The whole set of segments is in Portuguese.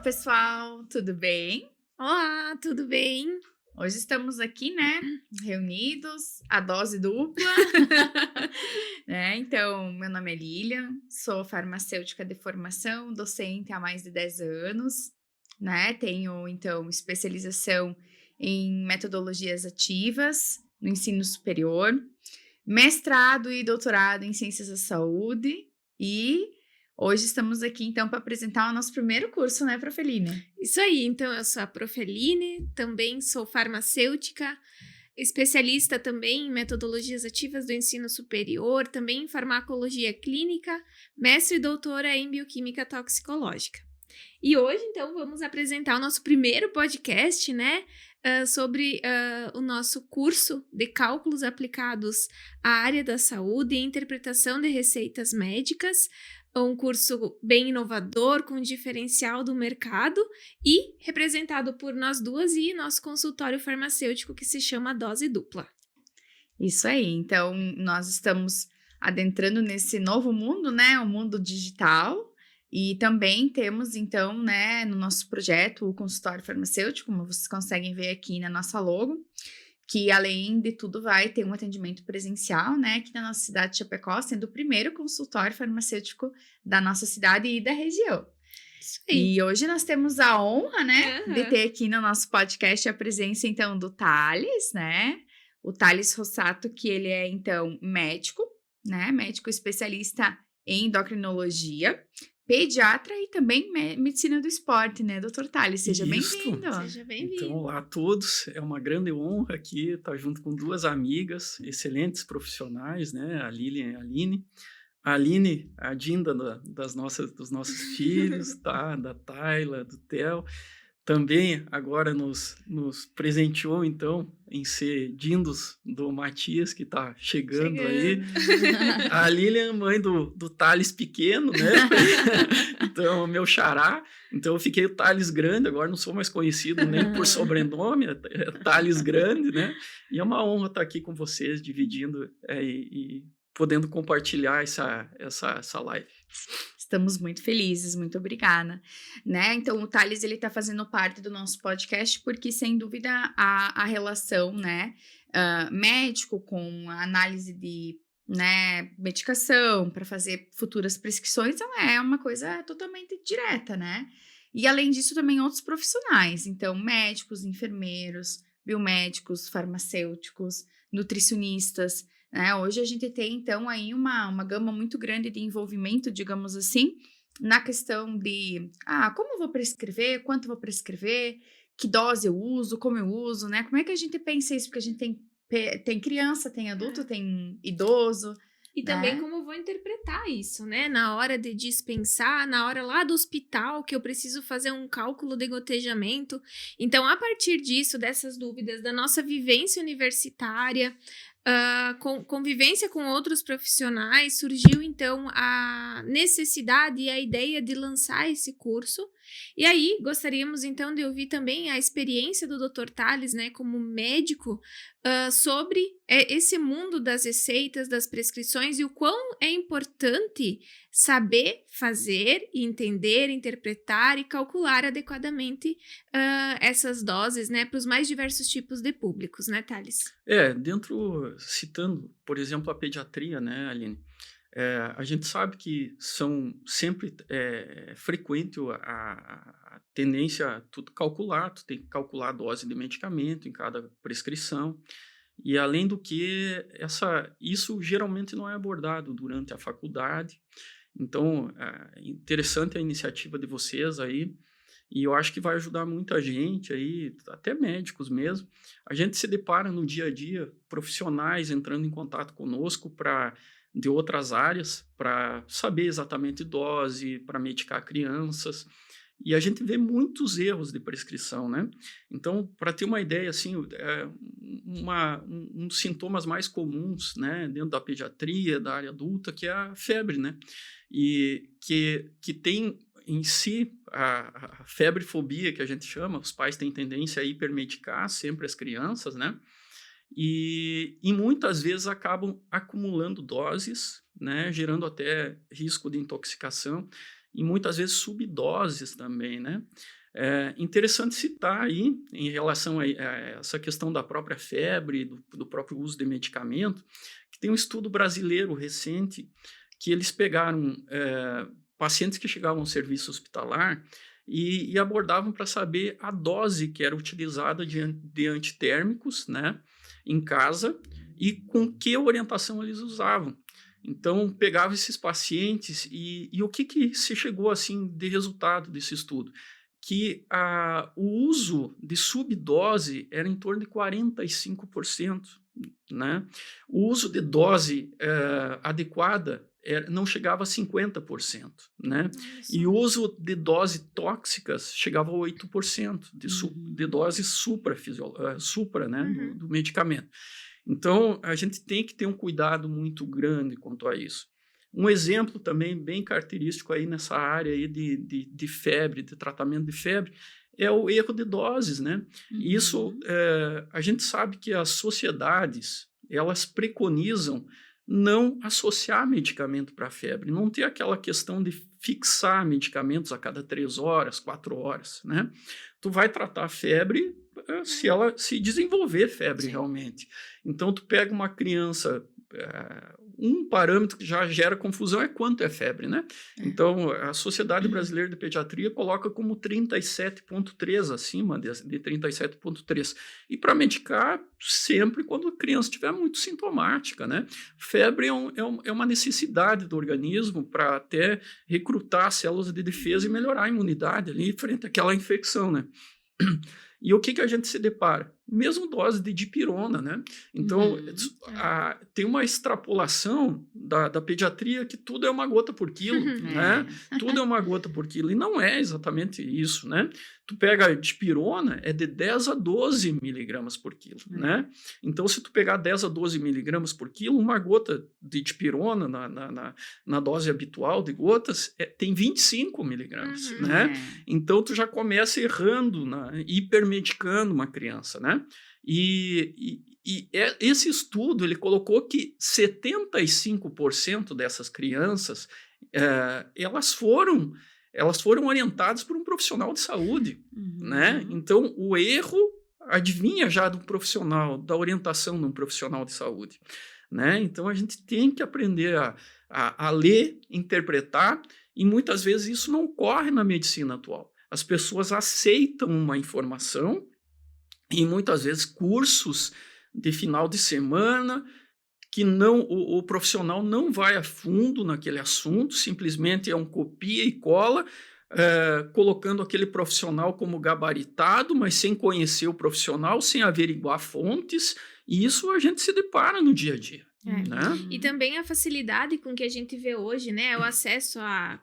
pessoal, tudo bem? Olá, tudo bem? Hoje estamos aqui, né, reunidos, a dose dupla, né? Então, meu nome é Lilian, sou farmacêutica de formação, docente há mais de 10 anos, né? Tenho, então, especialização em metodologias ativas no ensino superior, mestrado e doutorado em ciências da saúde e hoje estamos aqui, então, para apresentar o nosso primeiro curso, né, Profeline? Isso aí, então eu sou a Profeline, também sou farmacêutica, especialista também em metodologias ativas do ensino superior, também em farmacologia clínica, mestre e doutora em bioquímica toxicológica. E hoje, então, vamos apresentar o nosso primeiro podcast, né, sobre o nosso curso de cálculos aplicados à área da saúde e interpretação de receitas médicas, um curso bem inovador, com diferencial do mercado e representado por nós duas e nosso consultório farmacêutico que se chama Dose Dupla. Isso aí, então nós estamos adentrando nesse novo mundo, né, o mundo digital, e também temos então, né, no nosso projeto o consultório farmacêutico, como vocês conseguem ver aqui na nossa logo, que além de tudo vai ter um atendimento presencial, né, aqui na nossa cidade de Chapecó, sendo o primeiro consultório farmacêutico da nossa cidade e da região. Isso aí. E hoje nós temos a honra, né, de Aham. ter aqui no nosso podcast a presença, então, do Thales, né? O Thales Rossato, que ele é, então, médico, né? Médico especialista em endocrinologia, pediatra e também medicina do esporte, né, doutor Thales? Seja Isso. bem-vindo. Seja Então, bem-vindo. olá a todos. É uma grande honra aqui estar junto com duas amigas, excelentes profissionais, né? A Lilian e a Aline. A Aline, a Dinda dos nossos filhos, tá? Da Tayla, do Theo. Também agora nos presenteou, então, em ser dindos do Matias, que está chegando aí. A Lilian, mãe do Thales pequeno, né? Então, meu xará. Então, eu fiquei o Thales grande, agora não sou mais conhecido nem por sobrenome, é Thales grande, né? E é uma honra estar aqui com vocês, dividindo e podendo compartilhar essa live. Estamos muito felizes, muito obrigada, né? Então, o Thales, ele tá fazendo parte do nosso podcast porque, sem dúvida, a relação, né, médico com a análise de, né, medicação para fazer futuras prescrições é uma coisa totalmente direta, né? E, além disso, também outros profissionais, então, médicos, enfermeiros, biomédicos, farmacêuticos, nutricionistas, né? Hoje a gente tem, então, aí uma gama muito grande de envolvimento, digamos assim, na questão de, como eu vou prescrever, quanto eu vou prescrever, que dose eu uso, como eu uso, né? Como é que a gente pensa isso? Porque a gente tem criança, tem adulto, tem idoso, E também né? como eu vou interpretar isso, né? Na hora de dispensar, na hora lá do hospital, que eu preciso fazer um cálculo de gotejamento. Então, a partir disso, dessas dúvidas da nossa vivência universitária, convivência com outros profissionais, surgiu então a necessidade e a ideia de lançar esse curso. E aí, gostaríamos então de ouvir também a experiência do Dr. Thales, né, como médico, sobre esse mundo das receitas, das prescrições e o quão é importante saber fazer, entender, interpretar e calcular adequadamente essas doses, né, para os mais diversos tipos de públicos, né, Thales? Citando, por exemplo, a pediatria, né, Aline? A gente sabe que são sempre frequente a tendência a tu calcular, tu tem que calcular a dose de medicamento em cada prescrição, e além do que, isso geralmente não é abordado durante a faculdade. Então, interessante a iniciativa de vocês aí, e eu acho que vai ajudar muita gente aí, até médicos mesmo. A gente se depara no dia a dia profissionais entrando em contato conosco de outras áreas para saber exatamente dose, para medicar crianças. E a gente vê muitos erros de prescrição, né? Então, para ter uma ideia, assim, um dos sintomas mais comuns, né, dentro da pediatria, da área adulta, que é a febre, né? E que tem em si a febre-fobia, que a gente chama, os pais têm tendência a hipermedicar sempre as crianças, né? E muitas vezes acabam acumulando doses, né, gerando até risco de intoxicação. e muitas vezes subdoses também, né? É interessante citar aí, em relação a essa questão da própria febre, do próprio uso de medicamento, que tem um estudo brasileiro recente que eles pegaram pacientes que chegavam ao serviço hospitalar e abordavam para saber a dose que era utilizada de antitérmicos, né, em casa e com que orientação eles usavam. Então, pegava esses pacientes e o que se chegou assim de resultado desse estudo? Que o uso de subdose era em torno de 45%, né? O uso de dose adequada não chegava a 50%, né? E o uso de doses tóxicas chegava a 8% de dose supra, né, do medicamento. Então, a gente tem que ter um cuidado muito grande quanto a isso. Um exemplo também bem característico aí nessa área aí de febre, de tratamento de febre, é o erro de doses, né? Isso, a gente sabe que as sociedades, elas preconizam não associar medicamento para febre, não ter aquela questão de fixar medicamentos a cada 3 horas, 4 horas, né? Tu vai tratar a febre se ela se desenvolver febre realmente. Então, tu pega uma criança, um parâmetro que já gera confusão é quanto é febre, né? Então, a Sociedade Brasileira de Pediatria coloca como 37,3, acima de 37,3. E para medicar, sempre quando a criança estiver muito sintomática, né? Febre é uma necessidade do organismo para até recrutar células de defesa e melhorar a imunidade ali frente àquela infecção, né? E o que a gente se depara? Mesmo dose de dipirona, né? Então, tem uma extrapolação da pediatria que tudo é uma gota por quilo, né? Tudo é uma gota por quilo. E não é exatamente isso, né? Tu pega a dipirona, é de 10 a 12 miligramas por quilo, né? Então, se tu pegar 10 a 12 miligramas por quilo, uma gota de dipirona na dose habitual de gotas tem 25 miligramas, né? Então, tu já começa errando, hipermedicando uma criança, né? E esse estudo, ele colocou que 75% dessas crianças, elas foram orientadas por um profissional de saúde, né? Então, o erro adivinha já do profissional, da orientação de um profissional de saúde, né? Então, a gente tem que aprender a ler, interpretar, e muitas vezes isso não ocorre na medicina atual. As pessoas aceitam uma informação e muitas vezes cursos de final de semana que o profissional não vai a fundo naquele assunto, simplesmente é um copia e cola, colocando aquele profissional como gabaritado, mas sem conhecer o profissional, sem averiguar fontes, e isso a gente se depara no dia a dia. Né? E também a facilidade com que a gente vê hoje, né? O acesso a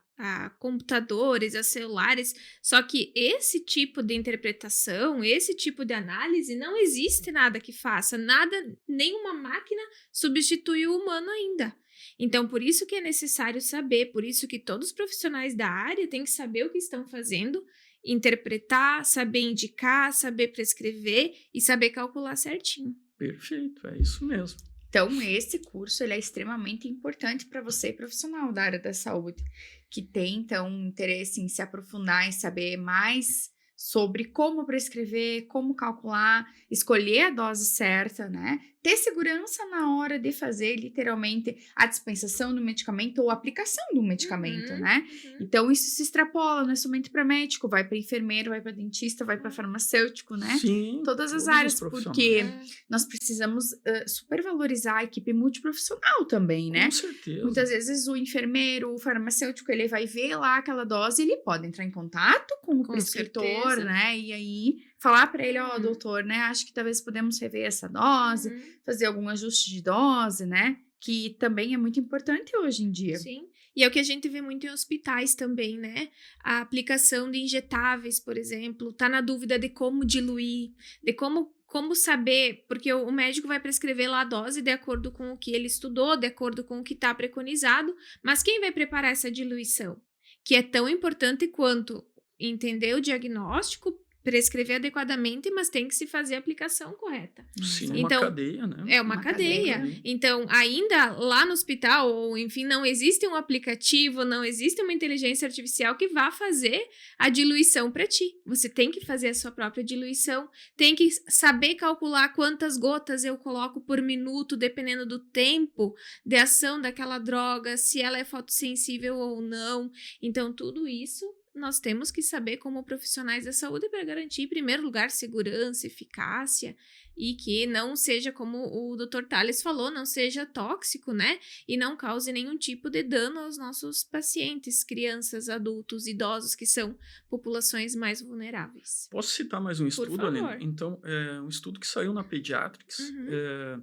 computadores, a celulares. Só que esse tipo de interpretação, esse tipo de análise, não existe nada que faça. Nada, nenhuma máquina substitui o humano ainda. Então, por isso que é necessário saber, por isso que todos os profissionais da área têm que saber o que estão fazendo, interpretar, saber indicar, saber prescrever e saber calcular certinho. Perfeito, é isso mesmo. Então, esse curso ele é extremamente importante para você, profissional da área da saúde, que tem, então, interesse em se aprofundar e saber mais sobre como prescrever, como calcular, escolher a dose certa, né? Ter segurança na hora de fazer, literalmente, a dispensação do medicamento ou a aplicação do medicamento, né? Então, isso se extrapola, não é somente para médico, vai para enfermeiro, vai para dentista, vai para farmacêutico, né? Sim, todas as áreas, porque nós precisamos supervalorizar a equipe multiprofissional também, né? Com certeza. Muitas vezes o enfermeiro, o farmacêutico, ele vai ver lá aquela dose, ele pode entrar em contato com o prescritor, né? E aí falar para ele, doutor, né? Acho que talvez podemos rever essa dose, fazer algum ajuste de dose, né? Que também é muito importante hoje em dia. Sim. E é o que a gente vê muito em hospitais também, né? A aplicação de injetáveis, por exemplo, tá na dúvida de como diluir, de como saber, porque o médico vai prescrever lá a dose de acordo com o que ele estudou, de acordo com o que está preconizado, mas quem vai preparar essa diluição? Que é tão importante quanto entender o diagnóstico, prescrever adequadamente, mas tem que se fazer a aplicação correta. Sim, uma Então, cadeia, né? É uma Uma cadeia. cadeia. Então, ainda lá no hospital, ou enfim, não existe um aplicativo, não existe uma inteligência artificial que vá fazer a diluição para ti. Você tem que fazer a sua própria diluição, tem que saber calcular quantas gotas eu coloco por minuto, dependendo do tempo de ação daquela droga, se ela é fotossensível ou não. Então, tudo isso nós temos que saber como profissionais da saúde para garantir, em primeiro lugar, segurança, eficácia e que não seja, como o Dr. Tales falou, não seja tóxico, né? E não cause nenhum tipo de dano aos nossos pacientes, crianças, adultos, idosos, que são populações mais vulneráveis. Posso citar mais um Por estudo, Aline? favor. Então, um estudo que saiu na Pediatrics, Uhum.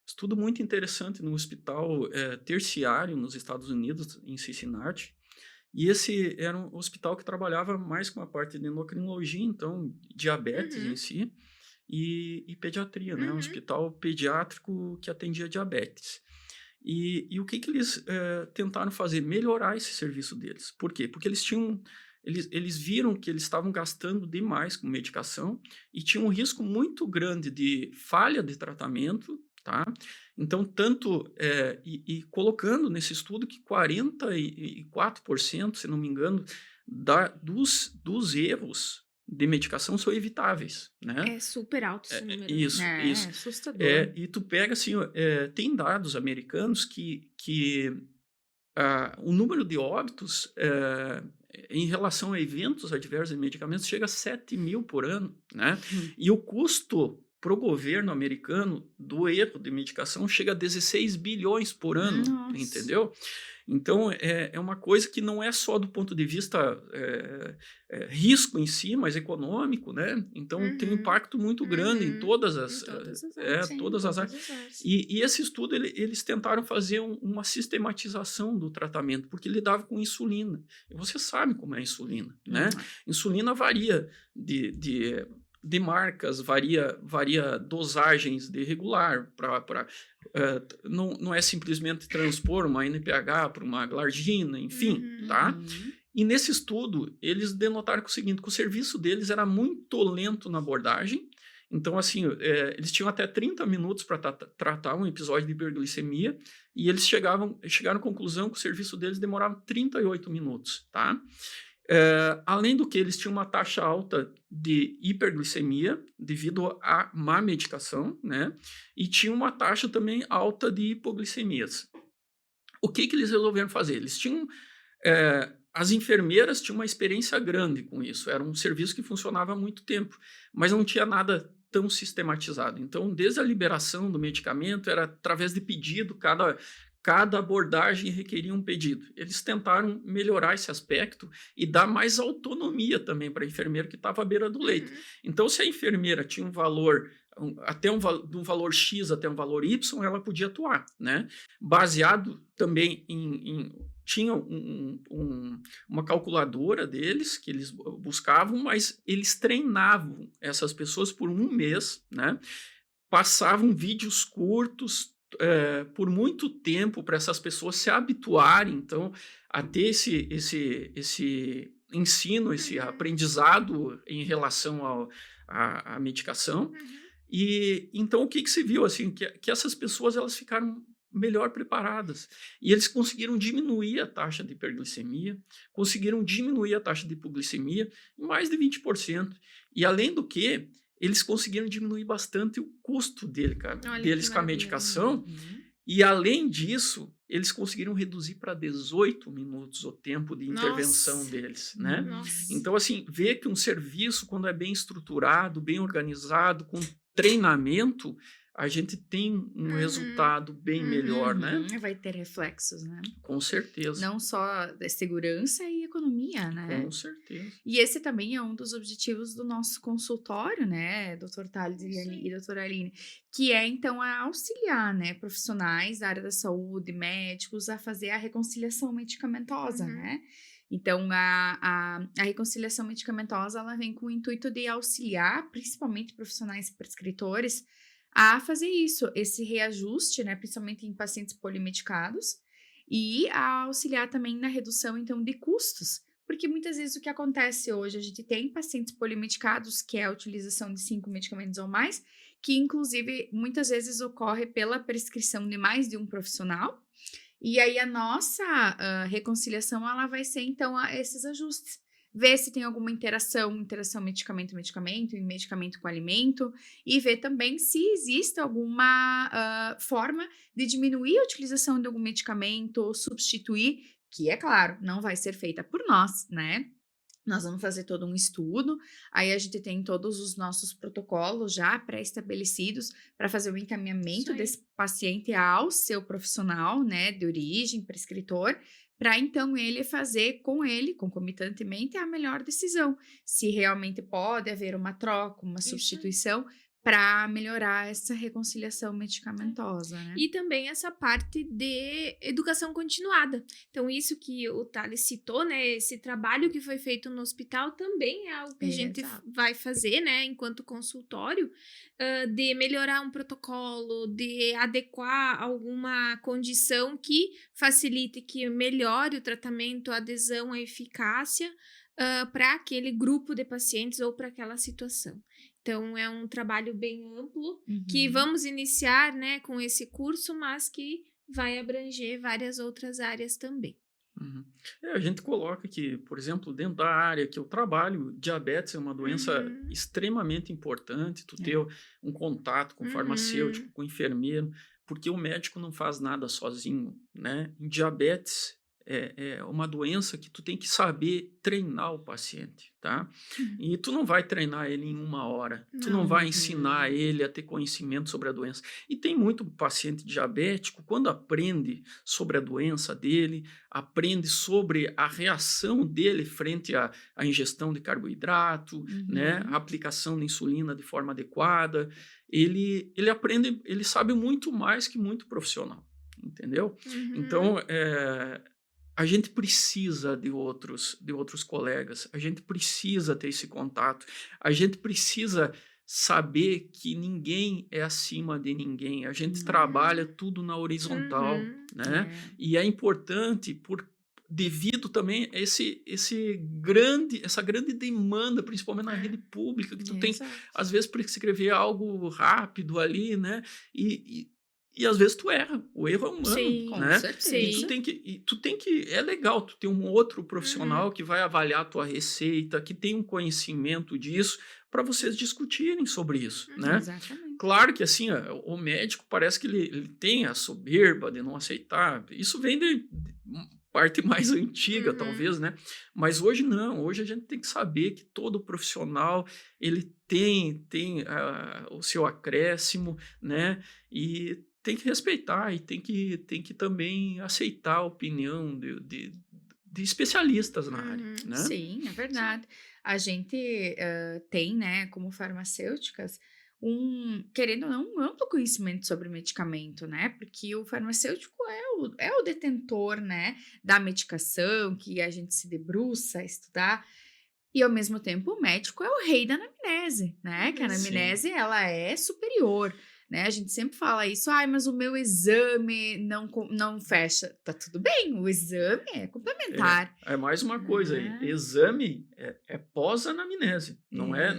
estudo muito interessante no hospital terciário nos Estados Unidos, em Cincinnati. E esse era um hospital que trabalhava mais com a parte de endocrinologia, então diabetes em Uhum. si, e pediatria, né? Um Uhum. hospital pediátrico que atendia diabetes. E o que eles tentaram fazer? Melhorar esse serviço deles. Por quê? Porque eles viram que eles estavam gastando demais com medicação e tinha um risco muito grande de falha de tratamento, tá? Então, e colocando nesse estudo que 44%, se não me engano, dos erros de medicação são evitáveis, né? É super alto esse número, né? Isso, É, isso. assustador. E tu pega assim, ó, tem dados americanos que o número de óbitos em relação a eventos adversos de medicamentos chega a 7.000 por ano, né? E o custo para o governo americano do erro de medicação chega a 16 bilhões por ano, Nossa. entendeu? Então, é uma coisa que não é só do ponto de vista risco em si, mas econômico, né? Então, tem um Uhum. impacto muito grande em Uhum. todas Em as, todas as áreas. Sim, todas as áreas. todas as áreas. E esse estudo, eles tentaram fazer uma sistematização do tratamento, porque lidava com insulina. E você sabe como é a insulina, né? Insulina varia de marcas, varia dosagens de regular, não é simplesmente transpor uma NPH para uma glargina, enfim, Uhum. tá? Uhum. E nesse estudo, eles denotaram que o seguinte, que o serviço deles era muito lento na abordagem. Então, assim, eles tinham até 30 minutos para tratar um episódio de hiperglicemia e eles chegaram à conclusão que o serviço deles demorava 38 minutos, tá? Além do que, eles tinham uma taxa alta de hiperglicemia devido à má medicação, né? E tinha uma taxa também alta de hipoglicemias. O que eles resolveram fazer? Eles tinham... as enfermeiras tinham uma experiência grande com isso. Era um serviço que funcionava há muito tempo, mas não tinha nada tão sistematizado. Então, desde a liberação do medicamento, era através de pedido, cada abordagem requeria um pedido. Eles tentaram melhorar esse aspecto e dar mais autonomia também para a enfermeira que estava à beira do leito. Uhum. Então, se a enfermeira tinha um valor, de um valor X até um valor Y, ela podia atuar, né? Baseado também tinha uma calculadora deles que eles buscavam, mas eles treinavam essas pessoas por um mês, né? Passavam vídeos curtos por muito tempo para essas pessoas se habituarem, então, a ter esse ensino, esse aprendizado em relação à medicação. Uhum. E então o que se viu assim que essas pessoas elas ficaram melhor preparadas e eles conseguiram diminuir a taxa de hiperglicemia, conseguiram diminuir a taxa de hipoglicemia em mais de 20%. E além do que, eles conseguiram diminuir bastante o custo Olha deles que com a maravilha. medicação. Uhum. E além disso, eles conseguiram reduzir para 18 minutos o tempo de intervenção Nossa. deles, né? Nossa. Então, assim, ver que um serviço, quando é bem estruturado, bem organizado, com treinamento, a gente tem um resultado bem melhor, né? Uhum. Vai ter reflexos, né? Com certeza. Não só de segurança e economia, né? Com certeza. E esse também é um dos objetivos do nosso consultório, né, Dr. Thales e doutora Aline, que é, então, a auxiliar, né, profissionais da área da saúde, médicos, a fazer a reconciliação medicamentosa, Uhum. né? Então, a reconciliação medicamentosa, ela vem com o intuito de auxiliar, principalmente profissionais prescritores, a fazer isso, esse reajuste, né, principalmente em pacientes polimedicados, e a auxiliar também na redução, então, de custos, Porque muitas vezes o que acontece hoje, a gente tem pacientes polimedicados, que é a utilização de 5 medicamentos ou mais, que inclusive muitas vezes ocorre pela prescrição de mais de um profissional, e aí a nossa reconciliação, ela vai ser então esses ajustes. Ver se tem alguma interação medicamento-medicamento e medicamento com alimento, e ver também se existe alguma forma de diminuir a utilização de algum medicamento ou substituir, que é claro, não vai ser feita por nós, né? Nós vamos fazer todo um estudo, aí a gente tem todos os nossos protocolos já pré-estabelecidos para fazer o Isso encaminhamento aí. desse paciente ao seu profissional, né, de origem, prescritor, para então ele fazer com ele, concomitantemente, a melhor decisão. Se realmente pode haver uma troca, uma Isso aí. substituição, para melhorar essa reconciliação medicamentosa, né? E também essa parte de educação continuada. Então, isso que o Thales citou, né? Esse trabalho que foi feito no hospital também é algo que a gente Exato. vai fazer, né? Enquanto consultório, de melhorar um protocolo, de adequar alguma condição que facilite, que melhore o tratamento, a adesão, a eficácia, para aquele grupo de pacientes ou para aquela situação. Então, é um trabalho bem amplo que Uhum. vamos iniciar, né, com esse curso, mas que vai abranger várias outras áreas também. Uhum. A gente coloca que, por exemplo, dentro da área que eu trabalho, diabetes é uma doença Uhum, extremamente importante, tu ter É. um contato com farmacêutico, uhum, com enfermeiro, porque o médico não faz nada sozinho, né? Em diabetes é uma doença que tu tem que saber treinar o paciente, tá? uhum. E tu não vai treinar ele em 1 hora, tu não Não. vai ensinar Uhum. ele a ter conhecimento sobre a doença. E tem muito paciente diabético, quando aprende sobre a doença dele, aprende sobre a reação dele frente à ingestão de carboidrato, né, a Uhum. aplicação de insulina de forma adequada, ele aprende, ele sabe muito mais que muito profissional, entendeu? Uhum, Então, a gente precisa de outros colegas, a gente precisa ter esse contato, a gente precisa saber que ninguém é acima de ninguém, a gente trabalha É. tudo na horizontal, uhum. né? É. E é importante devido também a essa grande demanda, principalmente na rede pública, que tu tem, Exato. às vezes, para escrever algo rápido ali, né? E às vezes tu erra, o erro é humano, Sim, Com né? certeza. E tu tem que, é legal tu ter um outro uhum, profissional que vai avaliar a tua receita, que tem um conhecimento disso, para vocês discutirem sobre isso, uhum, né? Exatamente. Claro que assim, o médico parece que ele tem a soberba de não aceitar. Isso vem de parte mais antiga, uhum, talvez, né? Mas hoje não. Hoje a gente tem que saber que todo profissional ele tem o seu acréscimo, né? E tem que respeitar e tem que também aceitar a opinião de especialistas na área, uhum. né? Sim, é Sim. verdade. A gente tem, né, como farmacêuticas, querendo ou não, um amplo conhecimento sobre medicamento, né? Porque o farmacêutico é o detentor, né, da medicação, que a gente se debruça a estudar. E ao mesmo tempo, o médico é o rei da anamnese, né? Que a Uhum. Sim. anamnese ela é superior, né? A gente sempre fala isso, ai, mas o meu exame não fecha. Tá tudo bem, o exame é complementar, É mais uma coisa aí. né? Exame é pós-anamnese.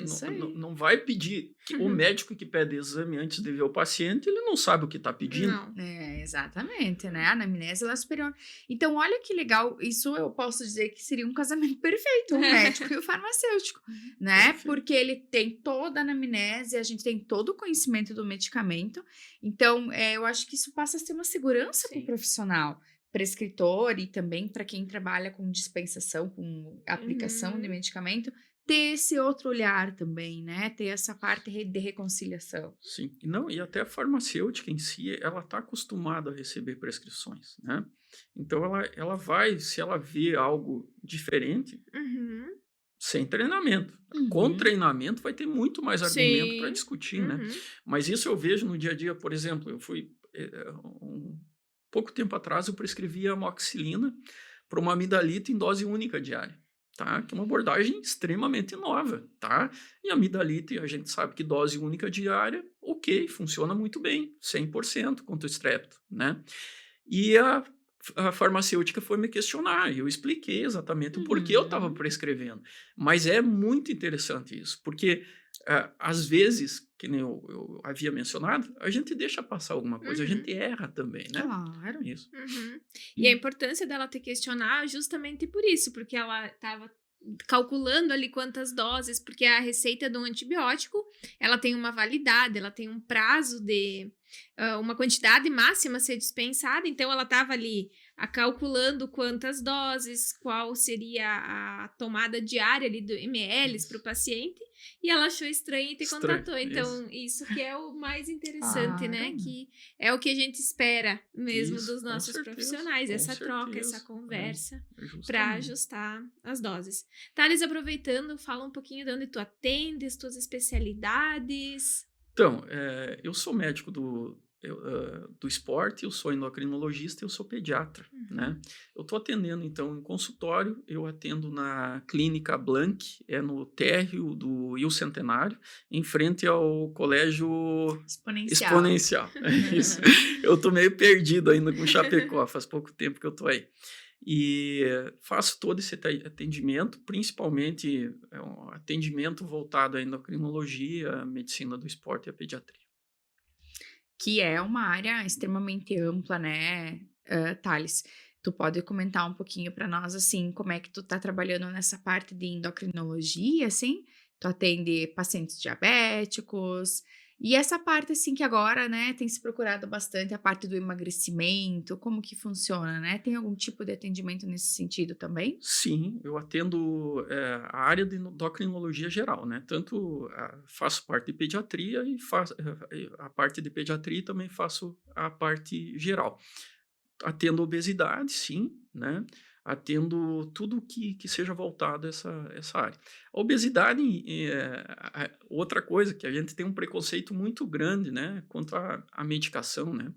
Isso aí. Não vai pedir. O médico que pede exame antes de ver o paciente, ele não sabe o que está pedindo. Não. É, exatamente, né? A anamnese ela é superior. Então, olha que legal, isso eu posso dizer que seria um casamento perfeito, o médico e o farmacêutico, né? Perfeito. Porque ele tem toda a anamnese, a gente tem todo o conhecimento do medicamento. Então, eu acho que isso passa a ser uma segurança para o Sim. profissional, prescritor e também para quem trabalha com dispensação, com aplicação de Uhum. medicamento, ter esse outro olhar também, né? Ter essa parte de reconciliação. Sim. E não, e até a farmacêutica em si, ela está acostumada a receber prescrições, né? Então, ela vai, se ela vê algo diferente, Uhum. sem treinamento. Com Uhum. treinamento vai ter muito mais argumento para Sim. discutir, né? Uhum. Mas isso eu vejo no dia a dia, por exemplo, pouco tempo atrás eu prescrevi amoxicilina para uma amidalita em dose única diária, tá? Que é uma abordagem extremamente nova, tá? E a amidalita, a gente sabe que dose única diária, ok, funciona muito bem, 100% contra o estrepto, né? E a farmacêutica foi me questionar, e eu expliquei exatamente o porquê eu estava prescrevendo. Mas é muito interessante isso, porque às vezes, que nem eu havia mencionado, a gente deixa passar alguma coisa, a gente erra também, né? Claro. Isso. E a importância dela ter questionar justamente por isso, porque ela estava calculando ali quantas doses, porque a receita de um antibiótico, ela tem uma validade, ela tem um prazo de uma quantidade máxima a ser dispensada, então ela estava ali calculando quantas doses, qual seria a tomada diária ali do ml para o paciente, e ela achou estranho e te contatou. Então, isso que é o mais interessante, né? Claro. Que é o que a gente espera mesmo Isso, dos com nossos certeza, profissionais, com essa troca, certeza. essa conversa para Justamente. ajustar as doses. Thales, aproveitando, fala um pouquinho de onde tu atendes, tuas especialidades. Então, eu sou médico do esporte, eu sou endocrinologista e eu sou pediatra, né? Eu estou atendendo, então, em consultório, eu atendo na Clínica Blanc, no térreo do Rio Centenário, em frente ao Colégio Exponencial. É isso. Eu estou meio perdido ainda com Chapecó, faz pouco tempo que eu estou aí. E faço todo esse atendimento, principalmente um atendimento voltado à endocrinologia, à medicina do esporte e à pediatria. Que é uma área extremamente ampla, né, Thales? Tu pode comentar um pouquinho para nós, assim, como é que tu tá trabalhando nessa parte de endocrinologia, assim? Tu atende pacientes diabéticos, e essa parte, assim, que agora, né, tem se procurado bastante, a parte do emagrecimento, como que funciona, né? Tem algum tipo de atendimento nesse sentido também? Sim, eu atendo a área de endocrinologia geral, né? Tanto faço parte de pediatria e faço a parte de pediatria e também faço a parte geral. Atendo obesidade, sim, né? Atendo tudo que seja voltado a essa área. A obesidade é outra coisa que a gente tem um preconceito muito grande, né? Quanto à medicação, né?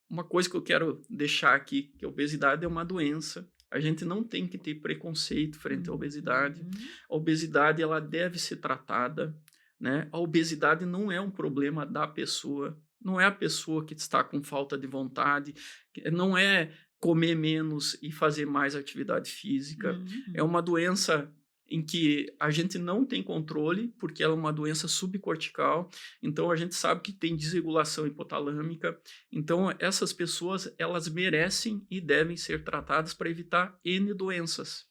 Uma coisa que eu quero deixar aqui, que a obesidade é uma doença. A gente não tem que ter preconceito frente à obesidade. A obesidade, ela deve ser tratada, né? A obesidade não é um problema da pessoa, não é a pessoa que está com falta de vontade, não é comer menos e fazer mais atividade física. É uma doença em que a gente não tem controle, porque ela é uma doença subcortical, então a gente sabe que tem desregulação hipotalâmica, então essas pessoas, elas merecem e devem ser tratadas para evitar N doenças.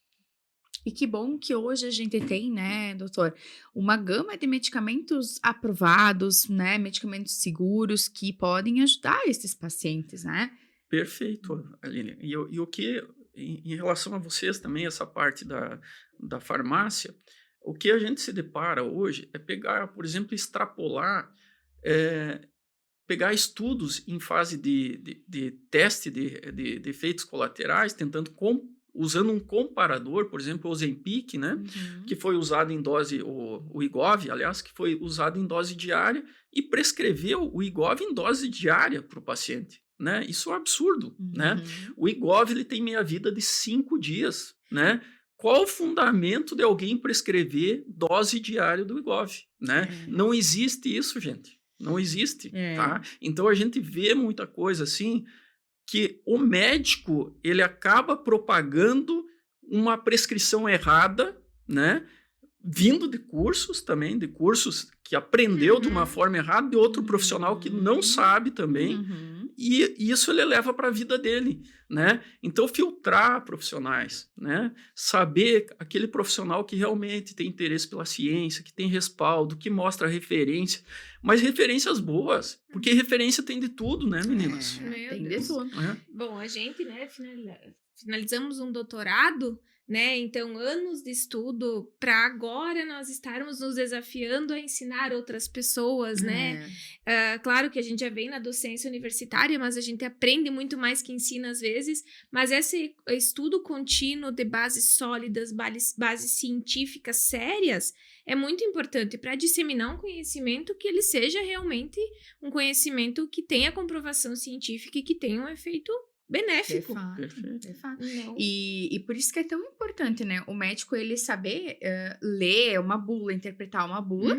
E que bom que hoje a gente tem, né, doutor, uma gama de medicamentos aprovados, né, medicamentos seguros que podem ajudar esses pacientes, né? Perfeito, Aline. E o que, em relação a vocês também, essa parte da farmácia, o que a gente se depara hoje é pegar, por exemplo, extrapolar, pegar estudos em fase de teste de efeitos colaterais, usando um comparador, por exemplo, o Ozempic, né, que foi usado em dose, o Wegovy, aliás, que foi usado em dose diária, e prescreveu o Wegovy em dose diária para o paciente. Né? Isso é um absurdo, né? O Wegovy, ele tem meia-vida de 5 dias, né? Qual o fundamento de alguém prescrever dose diária do Wegovy, né? Não existe isso, gente. Não existe, tá? Então, a gente vê muita coisa assim, que o médico, ele acaba propagando uma prescrição errada, né? Vindo de cursos também, de cursos que aprendeu de uma forma errada, de outro profissional que não sabe também, e isso ele leva para a vida dele, né? Então, filtrar profissionais, né? Saber aquele profissional que realmente tem interesse pela ciência, que tem respaldo, que mostra referência, mas referências boas, porque referência tem de tudo, né, meninas? Tem de tudo. Bom, a gente, né, finalizamos um doutorado, né? Então, anos de estudo para agora nós estarmos nos desafiando a ensinar outras pessoas, né? Claro que a gente já vem na docência universitária, mas a gente aprende muito mais que ensina às vezes, mas esse estudo contínuo de bases sólidas, bases científicas sérias, é muito importante para disseminar um conhecimento que ele seja realmente um conhecimento que tenha comprovação científica e que tenha um efeito benéfico. De fato. Perfeito. E por isso que é tão importante importante, né? O médico, ele saber ler uma bula, interpretar uma bula.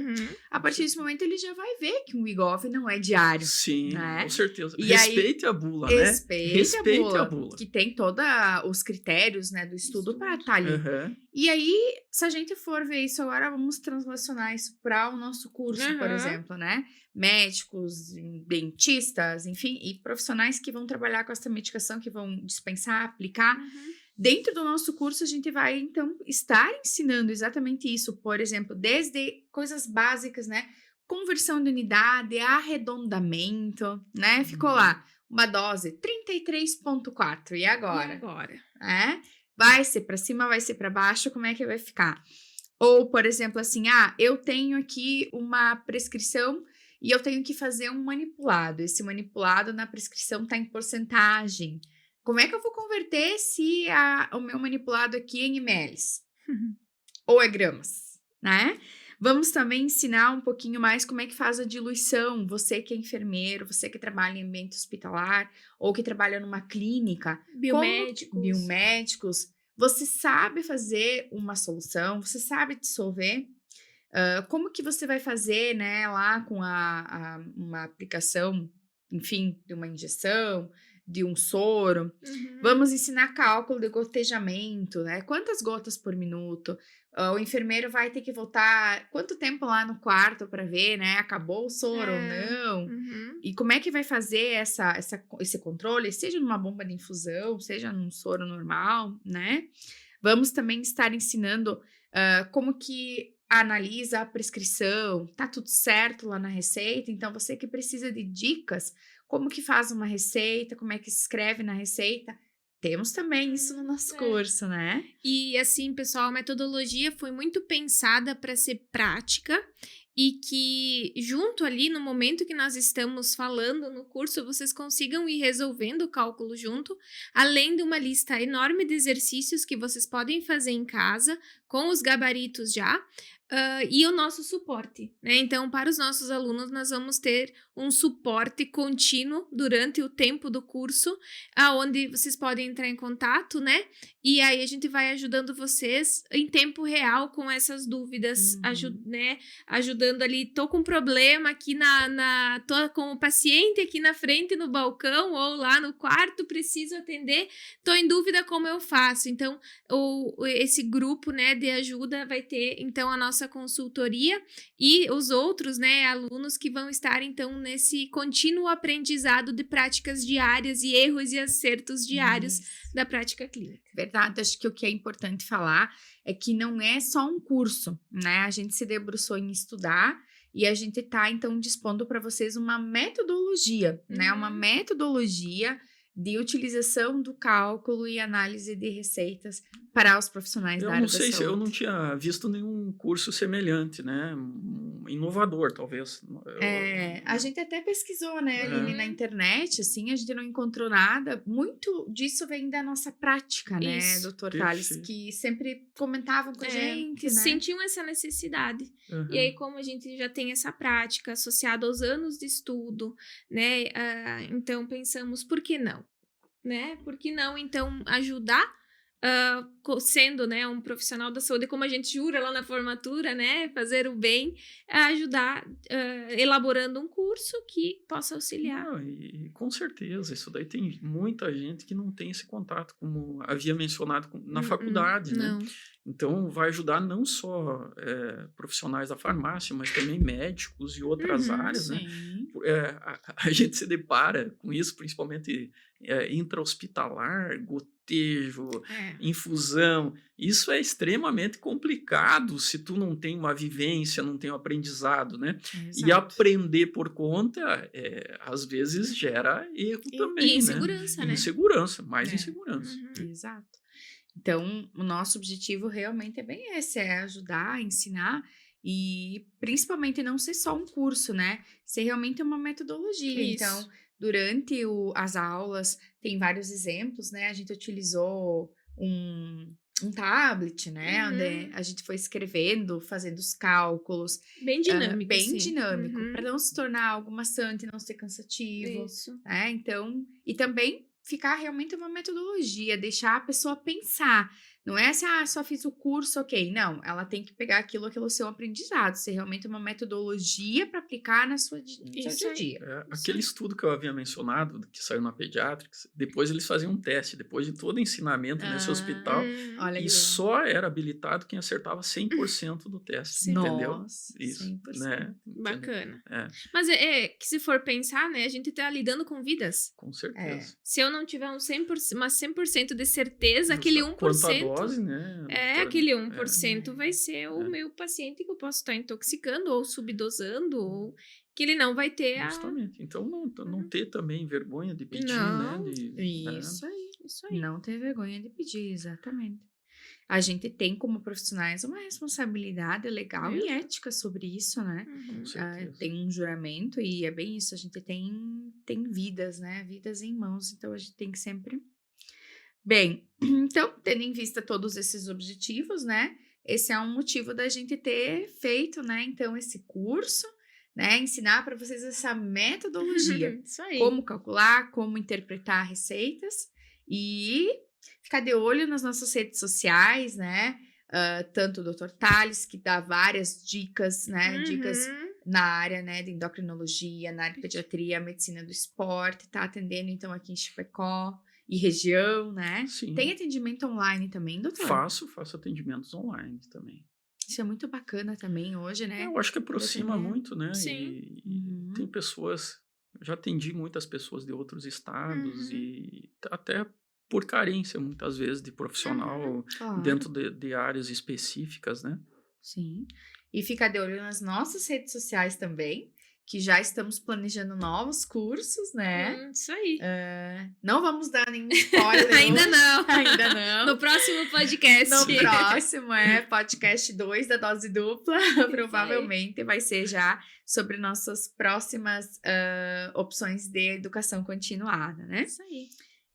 A partir desse momento, ele já vai ver que um IGOV não é diário. Sim, né? com certeza. E Respeite a bula, né? Respeite a bula. Que tem todos os critérios, né, do estudo para estar ali. E aí, se a gente for ver isso agora, vamos translacionar isso para o nosso curso, por exemplo, né? Médicos, dentistas, enfim, e profissionais que vão trabalhar com essa medicação, que vão dispensar, aplicar. Dentro do nosso curso, a gente vai, então, estar ensinando exatamente isso, por exemplo, desde coisas básicas, né? Conversão de unidade, arredondamento, né? Ficou lá, uma dose 33,4. E agora? Vai ser para cima, vai ser para baixo, como é que vai ficar? Ou, por exemplo, assim, eu tenho aqui uma prescrição e eu tenho que fazer um manipulado. Esse manipulado na prescrição está em porcentagem. Como é que eu vou converter se o meu manipulado aqui é em ml? Ou é gramas, né? Vamos também ensinar um pouquinho mais como é que faz a diluição. Você que é enfermeiro, você que trabalha em ambiente hospitalar ou que trabalha numa clínica. Biomédicos. Você sabe fazer uma solução, você sabe dissolver. Como que você vai fazer, né, lá com uma aplicação, enfim, de uma injeção, de um soro. Vamos ensinar cálculo de gotejamento, né? Quantas gotas por minuto? O enfermeiro vai ter que voltar quanto tempo lá no quarto para ver, né? Acabou o soro ou não? E como é que vai fazer esse controle, seja numa bomba de infusão, seja num soro normal, né? Vamos também estar ensinando como que analisa a prescrição, tá tudo certo lá na receita? Então, você que precisa de dicas, como que faz uma receita, como é que se escreve na receita, temos também isso no nosso curso, né? E assim, pessoal, a metodologia foi muito pensada para ser prática e que junto ali no momento que nós estamos falando no curso, vocês consigam ir resolvendo o cálculo junto, além de uma lista enorme de exercícios que vocês podem fazer em casa, com os gabaritos já, e o nosso suporte, né? Então, para os nossos alunos, nós vamos ter um suporte contínuo durante o tempo do curso, onde vocês podem entrar em contato, né? E aí a gente vai ajudando vocês em tempo real com essas dúvidas, né? Ajudando ali, tô com um problema aqui tô com o paciente aqui na frente no balcão ou lá no quarto, preciso atender, tô em dúvida como eu faço. Então, esse grupo, né, de ajuda vai ter, então, a nossa consultoria e os outros, né, alunos que vão estar, então, nesse contínuo aprendizado de práticas diárias e erros e acertos diários da prática clínica. Verdade, acho que o que é importante falar é que não é só um curso, né? A gente se debruçou em estudar e a gente tá, então, dispondo para vocês uma metodologia, né? Uma metodologia de utilização do cálculo e análise de receitas para os profissionais da área da saúde. Eu não tinha visto nenhum curso semelhante, né? Inovador, talvez. A gente até pesquisou, né, Aline, na internet, assim, a gente não encontrou nada. Muito disso vem da nossa prática, né, doutor Thales, que sempre comentavam com a gente, né? Sentiam essa necessidade. E aí, como a gente já tem essa prática associada aos anos de estudo, né, então pensamos, por que não? Né? Por que não, então, ajudar sendo, né, um profissional da saúde, como a gente jura lá na formatura, né, fazer o bem, ajudar elaborando um curso que possa auxiliar. Não, e com certeza, isso daí tem muita gente que não tem esse contato, como havia mencionado na faculdade, né? Então, vai ajudar não só profissionais da farmácia, mas também médicos e outras áreas, né? A gente se depara com isso, principalmente intra-hospitalar, gotejo, infusão. Isso é extremamente complicado se tu não tem uma vivência, não tem um aprendizado, né? Exato. E aprender por conta, às vezes, gera erro também, e insegurança, né? Insegurança, mais insegurança. Exato. Então, o nosso objetivo realmente é bem esse, é ajudar, ensinar e principalmente não ser só um curso, né? Ser realmente uma metodologia. Isso. Então, durante as aulas, tem vários exemplos, né? A gente utilizou um tablet, né? Onde a gente foi escrevendo, fazendo os cálculos. Bem dinâmico. Bem dinâmico, para não se tornar algo maçante, não ser cansativo. Isso. Né? Então, e também ficar realmente uma metodologia, deixar a pessoa pensar, Não é assim, só fiz o curso, ok. Não, ela tem que pegar aquilo que é o seu aprendizado, ser realmente uma metodologia para aplicar no seu dia a dia. Aquele estudo que eu havia mencionado, que saiu na Pediatrics, depois eles faziam um teste, depois de todo o ensinamento nesse hospital, Olha e que só era habilitado quem acertava 100% do teste, Sim. entendeu? Nossa, Isso, 100%. né? Bacana. É, Mas que se for pensar, né, a gente tá lidando com vidas. com certeza. Se eu não tiver uma 100% de certeza, aquele 1%... Quanto a dose, né? aquele 1% vai ser o meu paciente que eu posso estar intoxicando ou subdosando, ou que ele não vai ter Justamente. Então, não ter também vergonha de pedir, Não. né? Isso aí. Isso aí. Não ter vergonha de pedir, exatamente. A gente tem, como profissionais, uma responsabilidade legal e ética sobre isso, né? Uhum. Com certeza. Tem um juramento e é bem isso. A gente tem vidas, né? Vidas em mãos, então a gente tem que sempre... Bem, então, tendo em vista todos esses objetivos, né? Esse é um motivo da gente ter feito, né? Então, esse curso, né? Ensinar para vocês essa metodologia. Isso aí. Como calcular, como interpretar receitas e ficar de olho nas nossas redes sociais, né? Tanto o Dr. Thales, que dá várias dicas, né? Dicas na área, né, de endocrinologia, na área de pediatria, medicina do esporte, tá atendendo, então, aqui em Chapecó e região, né? Sim. Tem atendimento online também, doutor? Faço atendimentos online também. Isso é muito bacana também hoje, né? Eu acho que aproxima Dependendo. muito, né? Sim. E tem pessoas... Já atendi muitas pessoas de outros estados e até por carência, muitas vezes, de profissional Claro. dentro de áreas específicas, né? Sim. E ficar de olho nas nossas redes sociais também, que já estamos planejando novos cursos, né? Isso aí. Não vamos dar nenhum spoiler. Ainda hoje. não. Ainda não. No próximo podcast. No próximo podcast 2 da dose dupla, provavelmente vai ser já sobre nossas próximas opções de educação continuada, né? Isso aí.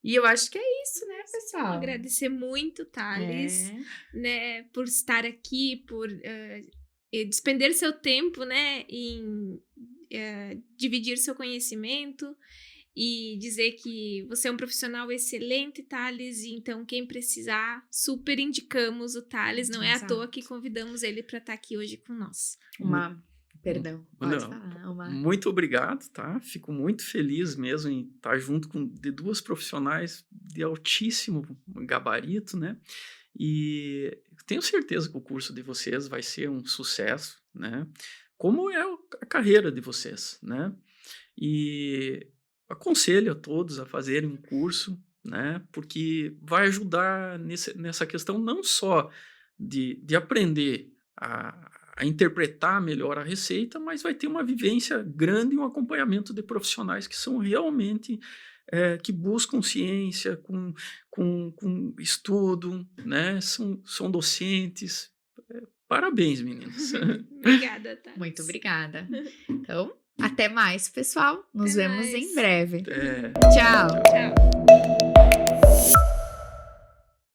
E eu acho que é isso, né, pessoal? Agradecer muito, Thales, né, por estar aqui, por despender seu tempo, né, em dividir seu conhecimento e dizer que você é um profissional excelente, Thales, e então quem precisar, super indicamos o Thales, não é à toa que convidamos ele para estar aqui hoje com nós. Perdão, pode falar. Muito obrigado, tá? Fico muito feliz mesmo em estar junto de duas profissionais de altíssimo gabarito, né? E tenho certeza que o curso de vocês vai ser um sucesso, né? Como é a carreira de vocês, né? E aconselho a todos a fazerem um curso, né? Porque vai ajudar nessa questão não só de aprender a interpretar melhor a receita, mas vai ter uma vivência grande e um acompanhamento de profissionais que são realmente que buscam ciência com estudo, né? São docentes. Parabéns, meninas. Obrigada, Thales. Muito obrigada. Então, até mais, pessoal. Nos Até vemos mais. em breve. É. Tchau. Tchau.